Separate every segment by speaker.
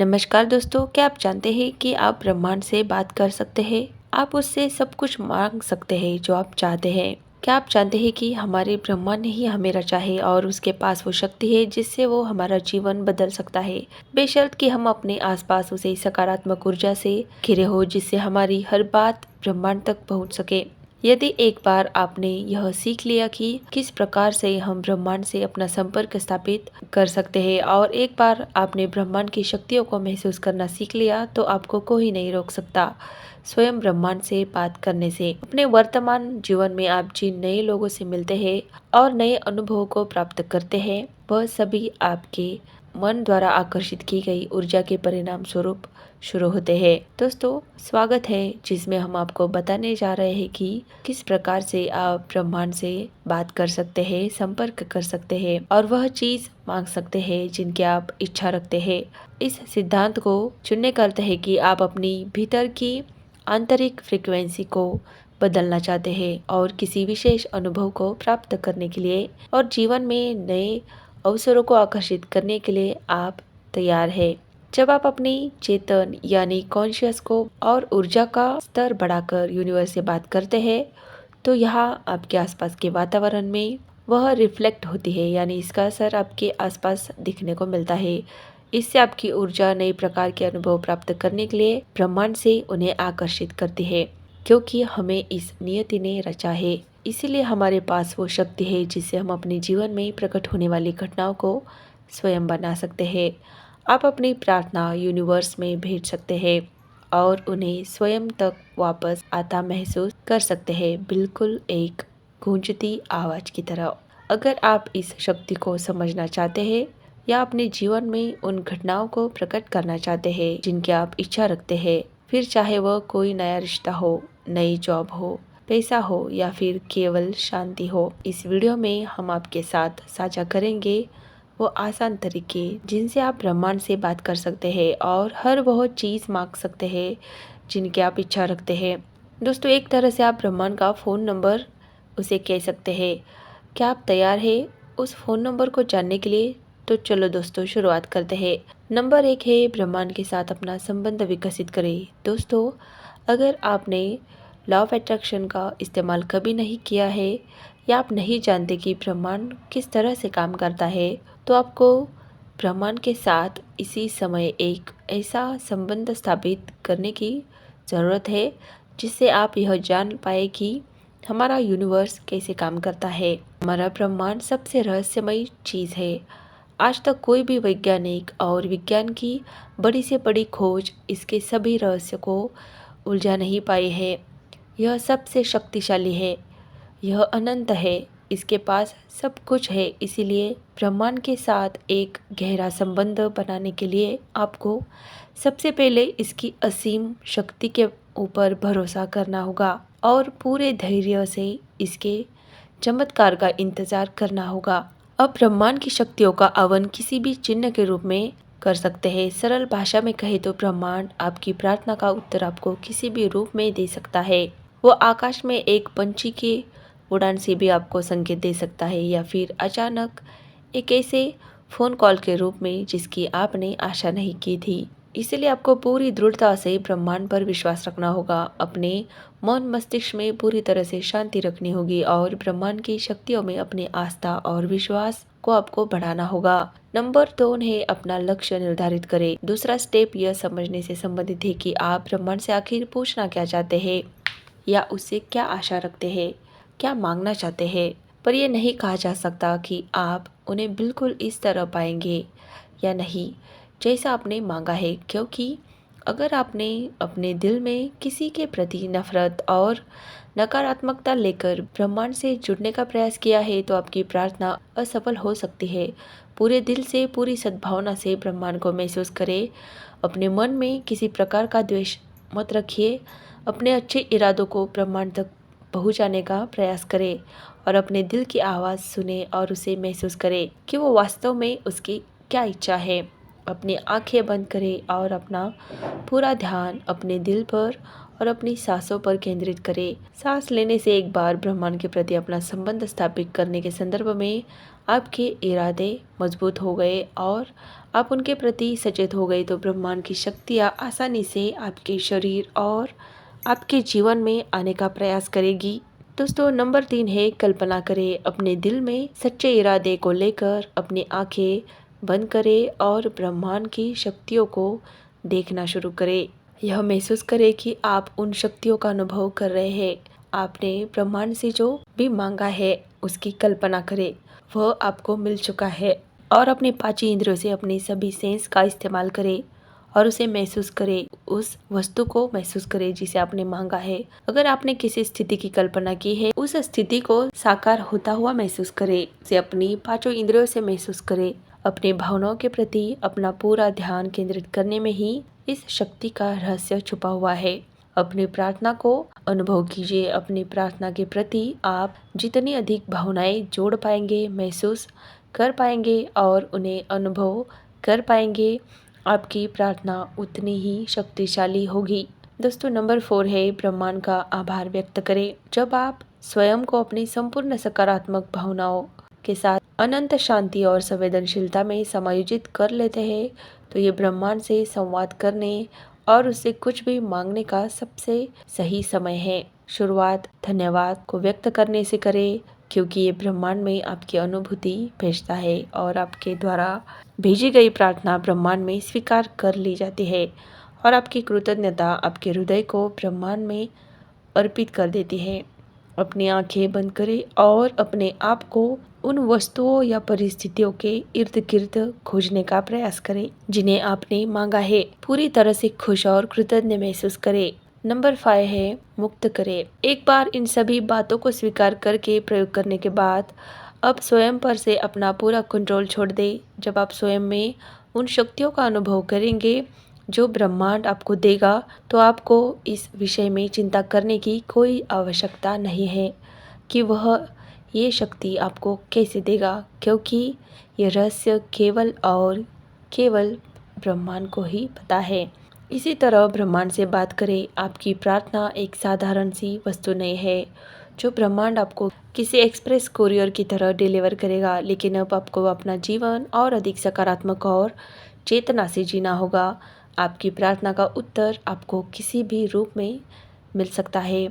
Speaker 1: नमस्कार दोस्तों, क्या आप जानते हैं कि आप ब्रह्मांड से बात कर सकते हैं? आप उससे सब कुछ मांग सकते हैं जो आप चाहते हैं। क्या आप जानते हैं कि हमारे ब्रह्मांड ने ही हमें रचा है और उसके पास वो शक्ति है जिससे वो हमारा जीवन बदल सकता है, बेशर्त कि हम अपने आसपास उसे सकारात्मक ऊर्जा से घिरे हो जिससे हमारी हर बात ब्रह्मांड तक पहुंच सके। यदि एक बार आपने यह सीख लिया कि किस प्रकार से हम ब्रह्मांड से अपना संपर्क स्थापित कर सकते हैं और एक बार आपने ब्रह्मांड की शक्तियों को महसूस करना सीख लिया तो आपको कोई नहीं रोक सकता स्वयं ब्रह्मांड से बात करने से। अपने वर्तमान जीवन में आप जिन नए लोगों से मिलते हैं और नए अनुभवों को प्राप्त करते हैं वह सभी आपके मन द्वारा आकर्षित की गई ऊर्जा के परिणाम स्वरूप शुरू होते हैं। दोस्तों, स्वागत है जिसमें हम आपको बताने जा रहे हैं कि किस प्रकार से आप ब्रह्मांड से बात कर सकते हैं, संपर्क कर सकते हैं और वह चीज मांग सकते हैं जिनकी आप इच्छा रखते हैं। इस सिद्धांत को चुनने का अर्थ है कि आप अपनी भीतर की आंतरिक फ्रीक्वेंसी को बदलना चाहते हैं और किसी विशेष अनुभव को प्राप्त करने के लिए और जीवन में नए अवसरों को आकर्षित करने के लिए आप तैयार है। जब आप अपनी चेतन यानी कॉन्शियस को और ऊर्जा का स्तर बढ़ाकर यूनिवर्स से बात करते हैं तो यहाँ आपके आसपास के वातावरण में वह रिफ्लेक्ट होती है, यानी इसका असर आपके आसपास दिखने को मिलता है। इससे आपकी ऊर्जा नए प्रकार के अनुभव प्राप्त करने के लिए ब्रह्मांड से उन्हें आकर्षित करती है, क्योंकि हमें इस नियति ने रचा है। इसीलिए हमारे पास वो शक्ति है जिससे हम अपने जीवन में प्रकट होने वाली घटनाओं को स्वयं बना सकते हैं। आप अपनी प्रार्थना यूनिवर्स में भेज सकते हैं और उन्हें स्वयं तक वापस आता महसूस कर सकते हैं, बिल्कुल एक गूंजती आवाज की तरह। अगर आप इस शक्ति को समझना चाहते हैं या अपने जीवन में उन घटनाओं को प्रकट करना चाहते हैं जिनकी आप इच्छा रखते हैं, फिर चाहे वह कोई नया रिश्ता हो, नई जॉब हो, पैसा हो या फिर केवल शांति हो, इस वीडियो में हम आपके साथ साझा करेंगे वो आसान तरीके जिनसे आप ब्रह्मांड से बात कर सकते हैं और हर वह चीज़ मांग सकते हैं जिनकी आप इच्छा रखते हैं। दोस्तों, एक तरह से आप ब्रह्मांड का फ़ोन नंबर उसे कह सकते हैं। क्या आप तैयार हैं उस फ़ोन नंबर को जानने के लिए? तो चलो दोस्तों, शुरुआत करते हैं। नंबर 1 है, ब्रह्मांड के साथ अपना संबंध विकसित करें। दोस्तों, अगर आपने लॉ ऑफ अट्रैक्शन का इस्तेमाल कभी नहीं किया है या आप नहीं जानते कि ब्रह्मांड किस तरह से काम करता है, तो आपको ब्रह्मांड के साथ इसी समय एक ऐसा संबंध स्थापित करने की ज़रूरत है जिससे आप यह जान पाए कि हमारा यूनिवर्स कैसे काम करता है। हमारा ब्रह्मांड सबसे रहस्यमयी चीज़ है। आज तक कोई भी वैज्ञानिक और विज्ञान की बड़ी से बड़ी खोज इसके सभी रहस्य को उलझा नहीं पाई है। यह सबसे शक्तिशाली है, यह अनंत है, इसके पास सब कुछ है। इसीलिए ब्रह्मांड के साथ एक गहरा संबंध बनाने के लिए आपको सबसे पहले इसकी असीम शक्ति के ऊपर भरोसा करना होगा और पूरे धैर्य से इसके चमत्कार का इंतजार करना होगा। अब ब्रह्मांड की शक्तियों का आह्वान किसी भी चिन्ह के रूप में कर सकते हैं। सरल भाषा में कहे तो ब्रह्मांड आपकी प्रार्थना का उत्तर आपको किसी भी रूप में दे सकता है। वो आकाश में एक पंछी के उड़ान से भी आपको संकेत दे सकता है या फिर अचानक एक ऐसे फ़ोन कॉल के रूप में जिसकी आपने आशा नहीं की थी। इसलिए आपको पूरी दृढ़ता से ब्रह्मांड पर विश्वास रखना होगा। अपने मन मस्तिष्क में पूरी तरह से शांति रखनी होगी और ब्रह्मांड की शक्तियों में अपनी आस्था और विश्वास को आपको बढ़ाना होगा। नंबर 2 है, अपना लक्ष्य निर्धारित करें। दूसरा स्टेप यह समझने से संबंधित है कि आप ब्रह्मांड से आखिर पूछना क्या चाहते हैं या उससे क्या आशा रखते हैं, क्या मांगना चाहते हैं। पर यह नहीं कहा जा सकता कि आप उन्हें बिल्कुल इस तरह पाएंगे या नहीं जैसा आपने मांगा है, क्योंकि अगर आपने अपने दिल में किसी के प्रति नफरत और नकारात्मकता लेकर ब्रह्मांड से जुड़ने का प्रयास किया है तो आपकी प्रार्थना असफल हो सकती है। पूरे दिल से, पूरी सद्भावना से ब्रह्मांड को महसूस करें। अपने मन में किसी प्रकार का द्वेष मत रखिए। अपने अच्छे इरादों को ब्रह्मांड तक पहुंचाने का प्रयास करें और अपने दिल की आवाज़ सुने और उसे महसूस करें कि वो वास्तव में उसकी क्या इच्छा है। अपनी आंखें बंद करें और अपना पूरा ध्यान अपने दिल पर और अपनी सांसों पर केंद्रित करें। सांस लेने से एक बार ब्रह्मांड के प्रति अपना संबंध स्थापित करने के संदर्भ में आपके इरादे मजबूत हो गए और आप उनके प्रति सचेत हो गए तो ब्रह्मांड की शक्तियाँ आसानी से आपके शरीर और आपके जीवन में आने का प्रयास करेगी। दोस्तों, नंबर 3 है कल्पना करें। अपने दिल में सच्चे इरादे को लेकर अपनी आंखें बंद करें और ब्रह्मांड की शक्तियों को देखना शुरू करें। यह महसूस करें कि आप उन शक्तियों का अनुभव कर रहे हैं। आपने ब्रह्मांड से जो भी मांगा है उसकी कल्पना करें, वह आपको मिल चुका है। और अपने 5 इंद्रियों से अपने सभी सेंस का इस्तेमाल करें और उसे महसूस करें, उस वस्तु को महसूस करें जिसे आपने मांगा है। अगर आपने किसी स्थिति की कल्पना की है, उस स्थिति को साकार होता हुआ महसूस करें। उसे अपनी 5 इंद्रियों से महसूस करें। अपनी भावनाओं के प्रति अपना पूरा ध्यान केंद्रित करने में ही इस शक्ति का रहस्य छुपा हुआ है। अपनी प्रार्थना को अनुभव कीजिए। अपनी प्रार्थना के प्रति आप जितनी अधिक भावनाएं जोड़ पाएंगे, महसूस कर पाएंगे और उन्हें अनुभव कर पाएंगे, आपकी प्रार्थना उतनी ही शक्तिशाली होगी। दोस्तों, नंबर 4 है ब्रह्मांड का आभार व्यक्त करें। जब आप स्वयं को अपनी संपूर्ण सकारात्मक भावनाओं के साथ अनंत शांति और संवेदनशीलता में समायोजित कर लेते हैं तो ये ब्रह्मांड से संवाद करने और उससे कुछ भी मांगने का सबसे सही समय है। शुरुआत धन्यवाद को व्यक्त करने से करें, क्योंकि ये ब्रह्मांड में आपकी अनुभूति भेजता है और आपके द्वारा भेजी गई प्रार्थना ब्रह्मांड में स्वीकार कर ली जाती है और आपकी कृतज्ञता आपके हृदय को ब्रह्मांड में अर्पित कर देती है। अपनी आंखें बंद करें और अपने आप को उन वस्तुओं या परिस्थितियों के इर्द गिर्द खोजने का प्रयास करें जिन्हें आपने मांगा है। पूरी तरह से खुश और कृतज्ञ महसूस करें। नंबर 5 है मुक्त करें। एक बार इन सभी बातों को स्वीकार करके प्रयोग करने के बाद अब स्वयं पर से अपना पूरा कंट्रोल छोड़ दें। जब आप स्वयं में उन शक्तियों का अनुभव करेंगे जो ब्रह्मांड आपको देगा, तो आपको इस विषय में चिंता करने की कोई आवश्यकता नहीं है कि वह ये शक्ति आपको कैसे देगा, क्योंकि ये रहस्य केवल और केवल ब्रह्मांड को ही पता है। इसी तरह ब्रह्मांड से बात करें। आपकी प्रार्थना एक साधारण सी वस्तु नहीं है जो ब्रह्मांड आपको किसी एक्सप्रेस कोरियर की तरह डिलीवर करेगा, लेकिन अब आपको अपना जीवन और अधिक सकारात्मक और चेतना से जीना होगा। आपकी प्रार्थना का उत्तर आपको किसी भी रूप में मिल सकता है,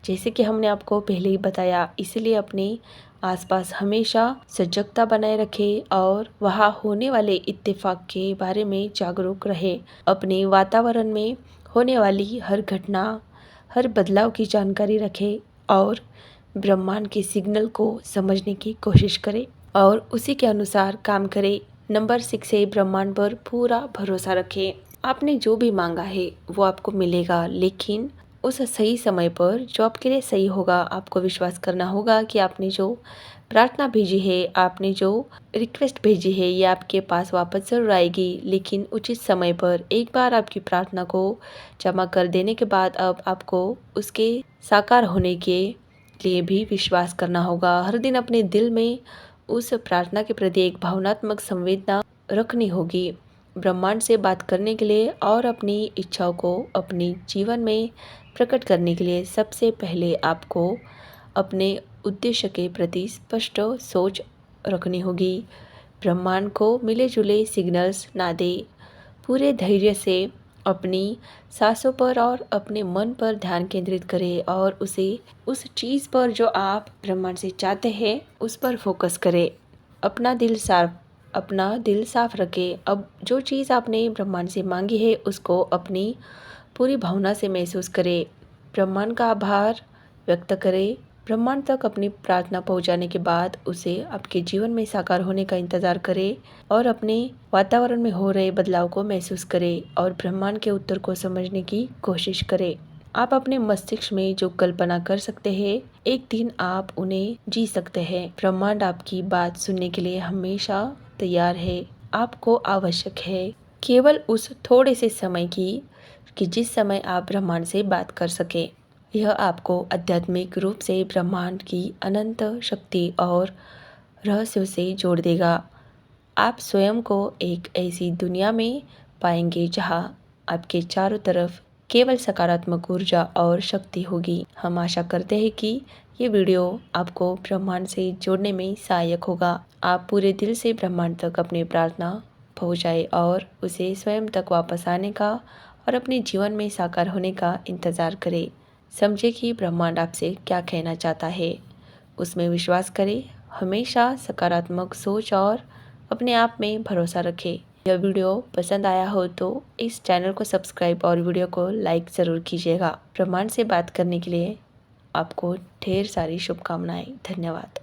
Speaker 1: जैसे कि हमने आपको पहले ही बताया। इसलिए अपने आसपास हमेशा सजगता बनाए रखें और वहाँ होने वाले इत्तेफाक के बारे में जागरूक रहे। अपने वातावरण में होने वाली हर घटना, हर बदलाव की जानकारी रखें और ब्रह्मांड के सिग्नल को समझने की कोशिश करें और उसी के अनुसार काम करें। नंबर 6 है ब्रह्मांड पर पूरा भरोसा रखें। आपने जो भी मांगा है वो आपको मिलेगा, लेकिन उस सही समय पर जो आपके लिए सही होगा। आपको विश्वास करना होगा कि आपने जो प्रार्थना भेजी है, आपने जो रिक्वेस्ट भेजी है, ये आपके पास वापस ज़रूर आएगी, लेकिन उचित समय पर। एक बार आपकी प्रार्थना को जमा कर देने के बाद अब आपको उसके साकार होने के लिए भी विश्वास करना होगा। हर दिन अपने दिल में उस प्रार्थना के प्रति एक भावनात्मक संवेदना रखनी होगी। ब्रह्मांड से बात करने के लिए और अपनी इच्छाओं को अपने जीवन में प्रकट करने के लिए सबसे पहले आपको अपने उद्देश्य के प्रति स्पष्ट सोच रखनी होगी। ब्रह्मांड को मिले जुले सिग्नल्स ना दे। पूरे धैर्य से अपनी सांसों पर और अपने मन पर ध्यान केंद्रित करें और उसे उस चीज़ पर जो आप ब्रह्मांड से चाहते हैं उस पर फोकस करें। अपना दिल साफ रखें। अब जो चीज़ आपने ब्रह्मांड से मांगी है उसको अपनी पूरी भावना से महसूस करें। ब्रह्मांड का आभार व्यक्त करें। ब्रह्मांड तक अपनी प्रार्थना पहुंचाने के बाद उसे आपके जीवन में साकार होने का इंतज़ार करें और अपने वातावरण में हो रहे बदलाव को महसूस करें और ब्रह्मांड के उत्तर को समझने की कोशिश करें। आप अपने मस्तिष्क में जो कल्पना कर सकते हैं, एक दिन आप उन्हें जी सकते हैं। ब्रह्मांड आपकी बात सुनने के लिए हमेशा तैयार है। आपको आवश्यक है केवल उस थोड़े से समय की कि जिस समय आप ब्रह्मांड से बात कर सके। यह आपको आध्यात्मिक रूप से ब्रह्मांड की अनंत शक्ति और रहस्यों से जोड़ देगा। आप स्वयं को एक ऐसी दुनिया में पाएंगे जहां आपके चारों तरफ केवल सकारात्मक ऊर्जा और शक्ति होगी। हम आशा करते हैं कि ये वीडियो आपको ब्रह्मांड से जोड़ने में सहायक होगा। आप पूरे दिल से ब्रह्मांड तक अपनी प्रार्थना पहुंचाए और उसे स्वयं तक वापस आने का और अपने जीवन में साकार होने का इंतज़ार करें। समझे कि ब्रह्मांड आपसे क्या कहना चाहता है, उसमें विश्वास करें। हमेशा सकारात्मक सोच और अपने आप में भरोसा रखें। यह वीडियो पसंद आया हो तो इस चैनल को सब्सक्राइब और वीडियो को लाइक ज़रूर कीजिएगा। ब्रह्मांड से बात करने के लिए आपको ढेर सारी शुभकामनाएं। धन्यवाद।